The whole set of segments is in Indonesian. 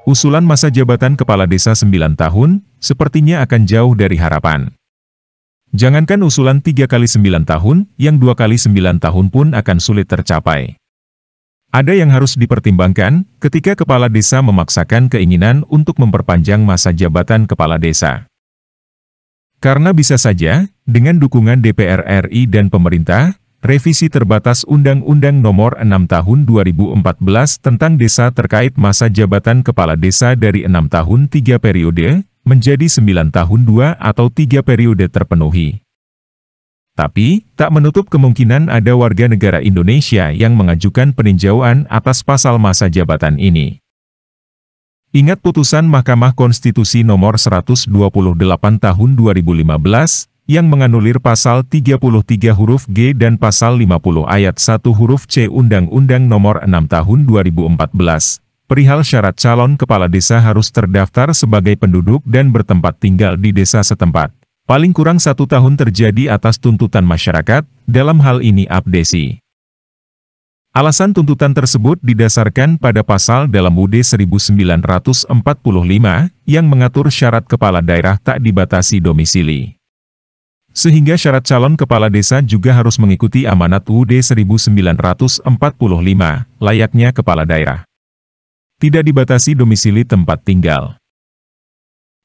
Usulan masa jabatan kepala desa 9 tahun, sepertinya akan jauh dari harapan. Jangankan usulan 3 kali 9 tahun, yang 2 kali 9 tahun pun akan sulit tercapai. Ada yang harus dipertimbangkan, ketika kepala desa memaksakan keinginan untuk memperpanjang masa jabatan kepala desa. Karena bisa saja, dengan dukungan DPR RI dan pemerintah, revisi terbatas Undang-Undang Nomor 6 Tahun 2014 tentang Desa terkait masa jabatan kepala desa dari 6 tahun 3 periode, menjadi 9 tahun 2 atau 3 periode terpenuhi. Tapi, tak menutup kemungkinan ada warga negara Indonesia yang mengajukan peninjauan atas pasal masa jabatan ini. Ingat putusan Mahkamah Konstitusi Nomor 128 Tahun 2015, yang menganulir pasal 33 huruf G dan pasal 50 ayat 1 huruf C Undang-Undang Nomor 6 Tahun 2014, perihal syarat calon kepala desa harus terdaftar sebagai penduduk dan bertempat tinggal di desa setempat. Paling kurang 1 tahun terjadi atas tuntutan masyarakat, dalam hal ini abdesi. Alasan tuntutan tersebut didasarkan pada pasal dalam UUD 1945, yang mengatur syarat kepala daerah tak dibatasi domisili. Sehingga syarat calon kepala desa juga harus mengikuti amanat UUD 1945, layaknya kepala daerah. Tidak dibatasi domisili tempat tinggal.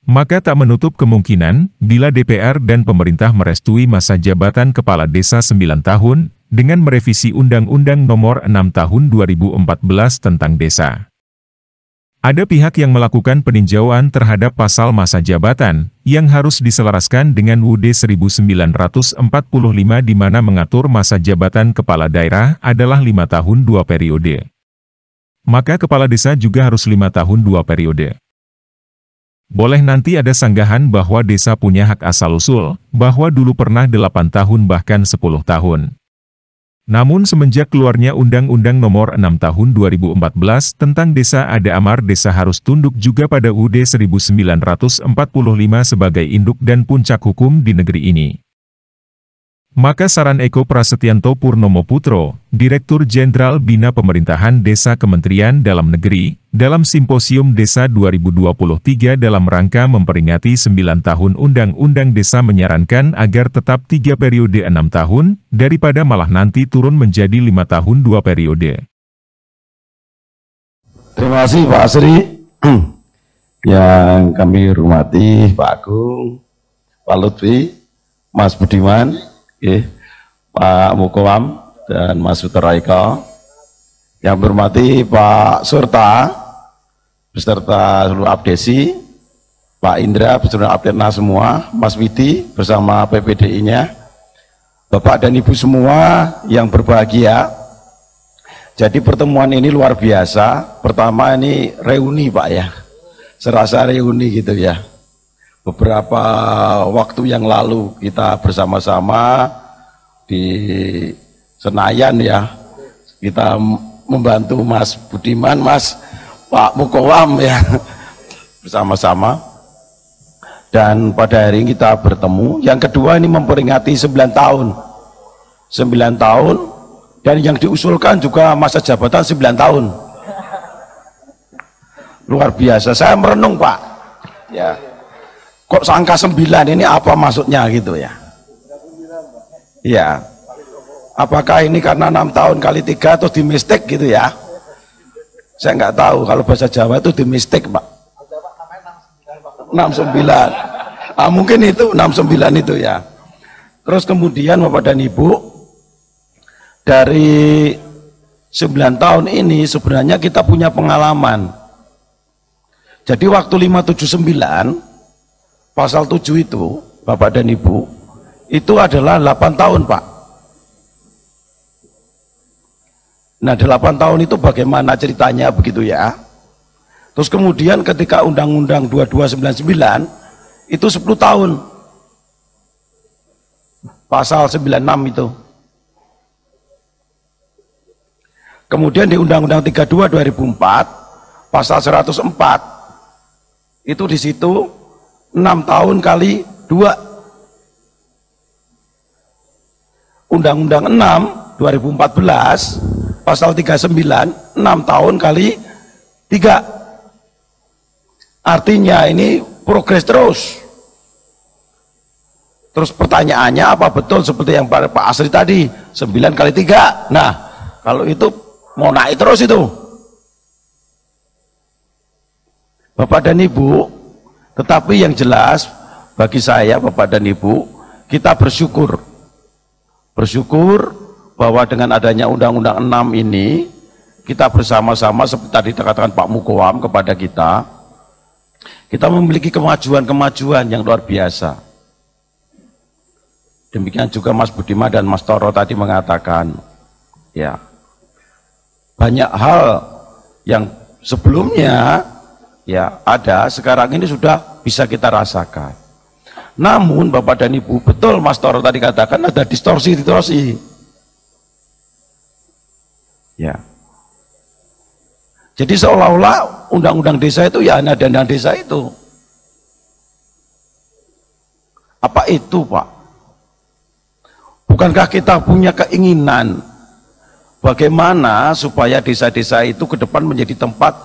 Maka tak menutup kemungkinan, bila DPR dan pemerintah merestui masa jabatan kepala desa 9 tahun, dengan merevisi Undang-Undang Nomor 6 Tahun 2014 tentang Desa. Ada pihak yang melakukan peninjauan terhadap pasal masa jabatan, yang harus diselaraskan dengan UUD 1945 di mana mengatur masa jabatan kepala daerah adalah 5 tahun 2 periode. Maka kepala desa juga harus 5 tahun 2 periode. Boleh nanti ada sanggahan bahwa desa punya hak asal-usul, bahwa dulu pernah 8 tahun bahkan 10 tahun. Namun semenjak keluarnya Undang-Undang Nomor 6 Tahun 2014 tentang Desa ada amar desa harus tunduk juga pada UUD 1945 sebagai induk dan puncak hukum di negeri ini. Maka saran Eko Prasetyanto Purnomo Putro, Direktur Jenderal Bina Pemerintahan Desa Kementerian Dalam Negeri, dalam Simposium Desa 2023 dalam rangka memperingati 9 tahun Undang-Undang Desa menyarankan agar tetap 3 periode 6 tahun, daripada malah nanti turun menjadi 5 tahun 2 periode. Terima kasih Pak Asri. Yang kami hormati Pak Agung, Pak Lutfi, Mas Budiman, Pak Mukoam, dan Mas Suteraika. Yang berhormati Pak Surta, beserta seluruh abdesi, Pak Indra, beserta abdena semua, Mas Widi, bersama PPDI-nya, Bapak dan Ibu semua yang berbahagia. Jadi pertemuan ini luar biasa. Pertama ini reuni Pak ya, serasa reuni gitu ya. Beberapa waktu yang lalu kita bersama-sama di Senayan ya, kita membantu Mas Budiman, Mas Pak Mukowam ya, bersama-sama. Dan pada hari ini kita bertemu. Yang kedua ini memperingati 9 tahun. 9 tahun, dan yang diusulkan juga masa jabatan 9 tahun. Luar biasa, saya merenung Pak. Ya. Kok angka 9 ini apa maksudnya gitu ya? Iya. Apakah ini karena 6 tahun kali 3 atau di mistik gitu ya? Saya nggak tahu, kalau bahasa Jawa itu di mistik Pak. 69. Mungkin itu 69 itu ya. Terus kemudian Bapak dan Ibu, dari 9 tahun ini sebenarnya kita punya pengalaman. Jadi waktu 579 Pasal 7 itu, Bapak dan Ibu, itu adalah 8 tahun, Pak. Nah, 8 tahun itu bagaimana ceritanya begitu ya. Terus kemudian ketika Undang-Undang 2299, itu 10 tahun. Pasal 96 itu. Kemudian di Undang-Undang 32 2004, Pasal 104, itu di situ 6 tahun kali 2. Undang-Undang 6 2014 pasal 39 6 tahun kali 3. Artinya ini progres terus. Terus pertanyaannya, apa betul seperti yang Pak Asri tadi, 9 kali 3? Nah, kalau itu mau naik terus itu. Bapak dan Ibu, tetapi yang jelas bagi saya, Bapak dan Ibu, kita bersyukur. Bersyukur bahwa dengan adanya Undang-Undang 6 ini, kita bersama-sama seperti tadi dikatakan Pak Mukoam kepada kita memiliki kemajuan-kemajuan yang luar biasa. Demikian juga Mas Budiman dan Mas Toro tadi mengatakan, ya, banyak hal yang sebelumnya ya ada, sekarang ini sudah bisa kita rasakan. Namun Bapak dan Ibu, betul Mas Toro tadi katakan ada distorsi. Ya. Jadi seolah-olah undang-undang desa itu ya hanya dana desa itu. Apa itu, Pak? Bukankah kita punya keinginan bagaimana supaya desa-desa itu ke depan menjadi tempat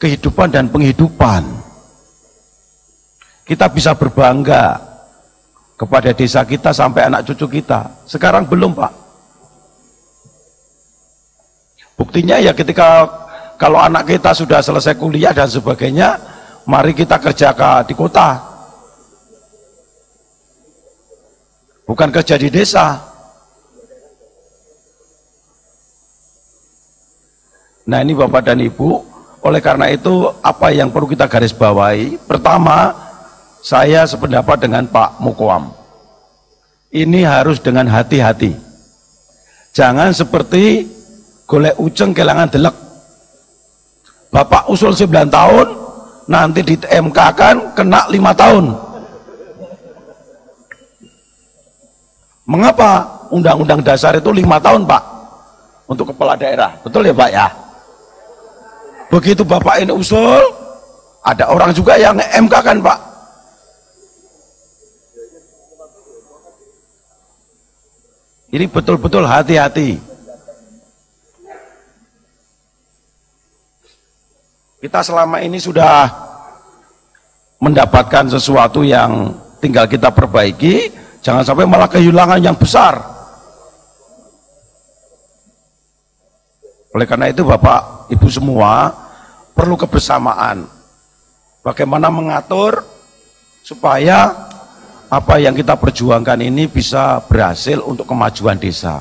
kehidupan dan penghidupan? Kita bisa berbangga kepada desa kita sampai anak cucu kita. Sekarang belum, Pak. Buktinya ya ketika kalau anak kita sudah selesai kuliah dan sebagainya, mari kita kerja di kota. Bukan kerja di desa. Nah, ini Bapak dan Ibu, oleh karena itu apa yang perlu kita garis bawahi? Pertama, saya sependapat dengan Pak Mukoam. Ini harus dengan hati-hati. Jangan seperti golek uceng kelangan delek. Bapak usul 9 tahun, nanti di MK kan kena 5 tahun. Mengapa undang-undang dasar itu 5 tahun, Pak, untuk kepala daerah? Betul ya, Pak ya? Begitu Bapak ini usul, ada orang juga yang MK kan, Pak. Ini betul-betul hati-hati. Kita selama ini sudah mendapatkan sesuatu yang tinggal kita perbaiki. Jangan sampai malah kehilangan yang besar. Oleh karena itu Bapak, Ibu semua perlu kebersamaan. Bagaimana mengatur supaya apa yang kita perjuangkan ini bisa berhasil untuk kemajuan desa.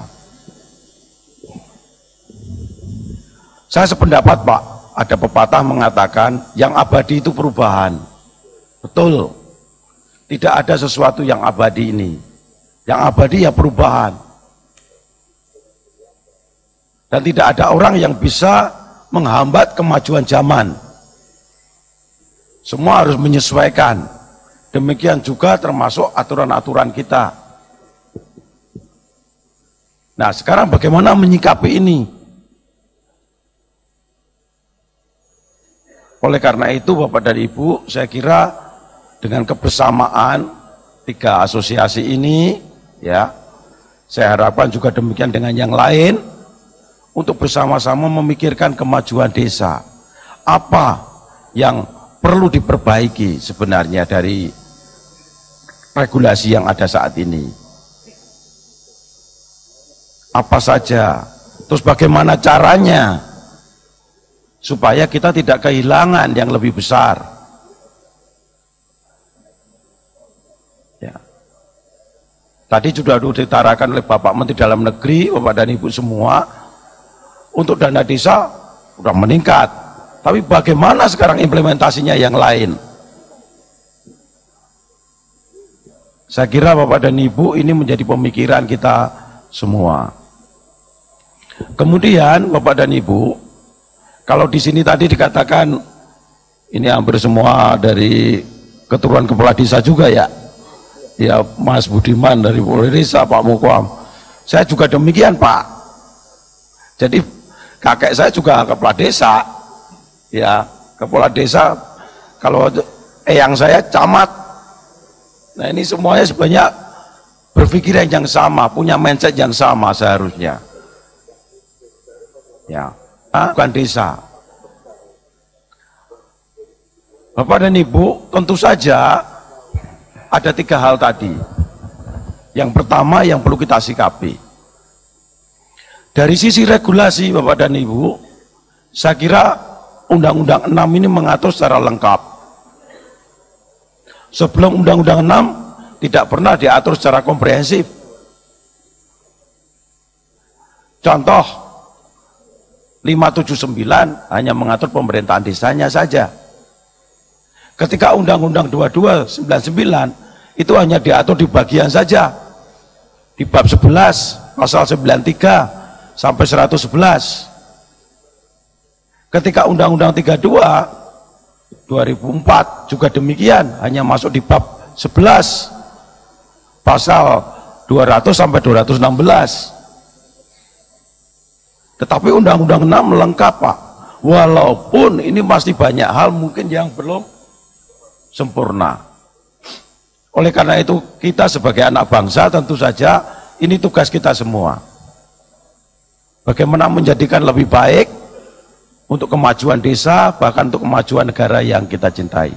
Saya sependapat, Pak, ada pepatah mengatakan yang abadi itu perubahan. Betul. Tidak ada sesuatu yang abadi ini. Yang abadi ya perubahan. Dan tidak ada orang yang bisa menghambat kemajuan zaman. Semua harus menyesuaikan. Demikian juga termasuk aturan-aturan kita. Nah, sekarang bagaimana menyikapi ini? Oleh karena itu Bapak dan Ibu, saya kira dengan kebersamaan 3 asosiasi ini, ya, saya harapkan juga demikian dengan yang lain, untuk bersama-sama memikirkan kemajuan desa. Apa yang perlu diperbaiki sebenarnya dari regulasi yang ada saat ini? Apa saja? Terus bagaimana caranya supaya kita tidak kehilangan yang lebih besar? Tadi sudah diutarakan oleh Bapak Menteri Dalam Negeri, Bapak dan Ibu semua, untuk dana desa sudah meningkat. Tapi bagaimana sekarang implementasinya yang lain? Saya kira Bapak dan Ibu ini menjadi pemikiran kita semua. Kemudian Bapak dan Ibu, kalau di sini tadi dikatakan ini hampir semua dari keturunan kepala desa juga ya. Ya, Mas Budiman dari Polresa, Pak Mukoam. Saya juga demikian, Pak. Jadi kakek saya juga kepala desa. Ya, kepala desa. Kalau eyang saya camat. Nah, ini semuanya sebenarnya berpikiran yang sama, punya mindset yang sama seharusnya. Ya, bukan desa. Bapak dan Ibu, tentu saja ada 3 hal tadi. Yang pertama yang perlu kita sikapi. Dari sisi regulasi Bapak dan Ibu, saya kira Undang-Undang 6 ini mengatur secara lengkap. Sebelum Undang-Undang 6 tidak pernah diatur secara komprehensif. Contoh, 579 hanya mengatur pemerintahan desanya saja. Ketika Undang-Undang 2299 itu hanya diatur di bagian saja, di bab 11 pasal 93 sampai 111. Ketika Undang-Undang 32 2004 juga demikian, hanya masuk di bab 11 pasal 200 sampai 216. Tetapi Undang-Undang 6 lengkap, Pak. Walaupun ini masih banyak hal mungkin yang belum sempurna. Oleh karena itu kita sebagai anak bangsa tentu saja ini tugas kita semua. Bagaimana menjadikan lebih baik untuk kemajuan desa, bahkan untuk kemajuan negara yang kita cintai.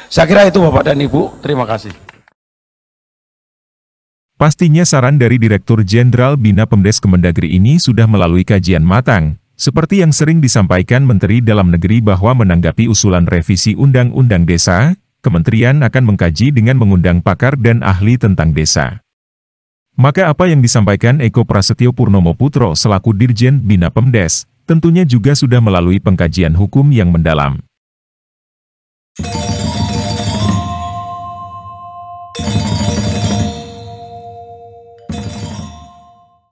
Saya kira itu Bapak dan Ibu, terima kasih. Pastinya saran dari Direktur Jenderal Bina Pemdes Kemendagri ini sudah melalui kajian matang, seperti yang sering disampaikan Menteri Dalam Negeri bahwa menanggapi usulan revisi Undang-Undang Desa, Kementerian akan mengkaji dengan mengundang pakar dan ahli tentang desa. Maka apa yang disampaikan Eko Prasetyo Purnomo Putro selaku Dirjen Bina Pemdes, tentunya juga sudah melalui pengkajian hukum yang mendalam.